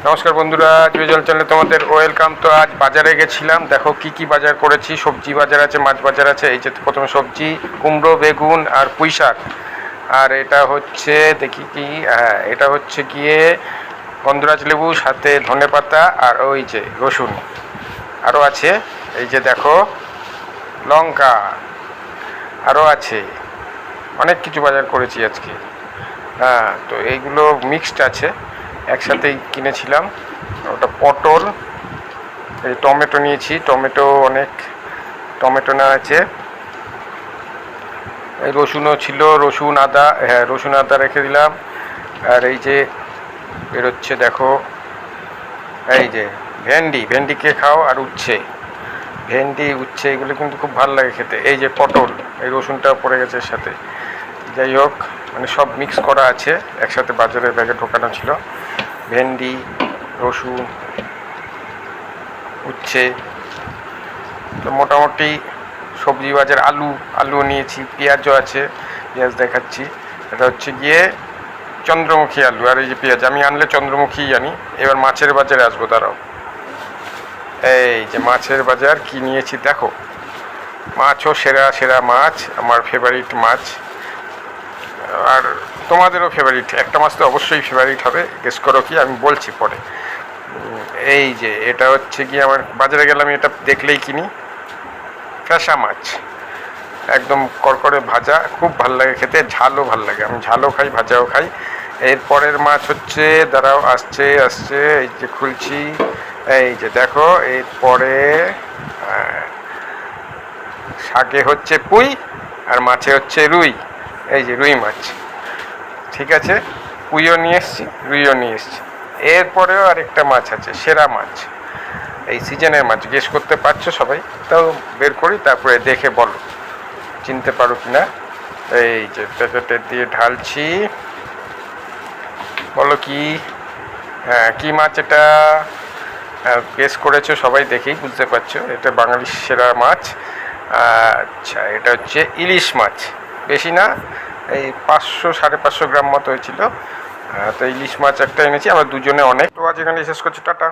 নমস্কার বন্ধুরা, জুয়েল চ্যানেলে তোমাদের ওয়েলকাম। তো আজ বাজারে গেছিলাম, দেখো কি কি বাজার করেছি। সবজি বাজার আছে, মাছ বাজার আছে। এই যে প্রথমে সবজি, কুমড়ো, বেগুন আর পুঁই শাক। আর এটা হচ্ছে দেখি কি, হ্যাঁ এটা হচ্ছে গিয়ে গন্ধরাজ লেবু, সাথে ধনে পাতা আর ওই যে রসুন আরও আছে। এই যে দেখো লঙ্কা আরও আছে। অনেক কিছু বাজার করেছি আজকে। হ্যাঁ, তো এইগুলো মিক্সড আছে, একসাথেই কিনেছিলাম। ওটা পটল, এই টমেটো নিয়েছি, টমেটো অনেক টমেটো নেওয়া আছে। এই রসুনও ছিল, রসুন আদা, হ্যাঁ রসুন আদা রেখে দিলাম। আর এই যে বেরোচ্ছে দেখো, এই যে ভেন্ডি, ভেন্ডিকে খাও আর উচ্ছে, ভেন্ডি উচ্ছে এগুলো কিন্তু খুব ভালো লাগে খেতে। এই যে পটল, এই রসুনটা পড়ে গেছে এর সাথে। যাই হোক, মানে সব মিক্স করা আছে একসাথে, বাজারের ব্যাগে ঢোকানো ছিল। ভেন্ডি, রসুন, উচ্ছে, তো মোটামুটি সবজি বাজার। আলু নিয়েছি, পেঁয়াজও আছে, পেঁয়াজ দেখাচ্ছি। এটা হচ্ছে গিয়ে চন্দ্রমুখী আলু, আর এই যে পেঁয়াজ আমি আনলে চন্দ্রমুখী আনি। এবার মাছের বাজারে আসবো, দাঁড়াও। এই যে মাছের বাজার কি নিয়েছি দেখো, মাছও সেরা সেরা মাছ, আমার ফেভারিট মাছ। আর তোমাদেরও ফেভারিট, একটা মাছ তো অবশ্যই ফেভারিট হবে, গেস করো কি, আমি বলছি পরে। এই যে এটা হচ্ছে কি, আমার বাজারে গেলাম এটা দেখলেই কিনি, ফ্যাসা মাছ, একদম কড়কড়ে ভাজা, খুব ভাল লাগে খেতে, ঝালও ভাল লাগে, আমি ঝালও খাই ভাজাও খাই। এরপরের মাছ হচ্ছে, দাঁড়াও আসছে আসছে, এই যে খুলছি, এই যে দেখো। এরপরে শাকে হচ্ছে পুঁই, আর মাছে হচ্ছে রুই, এই যে রুই মাছ। ঠিক আছে, পুঁইও নিয়ে এসছি, রুইও নিয়ে এসছি। এরপরেও আরেকটা মাছ আছে, সেরা মাছ, এই সিজনের মাছ, গেস করতে পারছো সবাই? তাও বের করি, তারপরে দেখে বলো চিনতে পারো কিনা। এই যে প্যাকেটে দিয়ে ঢালছি, বলো কি, হ্যাঁ কি মাছ এটা? গেস করেছো সবাই, দেখেই বুঝতে পারছো এটা বাঙালির সেরা মাছ। আচ্ছা, এটা হচ্ছে ইলিশ মাছ, বেশি না, এই 500 সাড়ে 500 গ্রাম মতো হয়েছিল। তো ইলিশ মাছ একটা এনেছি, আমরা দুজনে অনেক। তো আজ এখানে শেষ করছি, টাটা।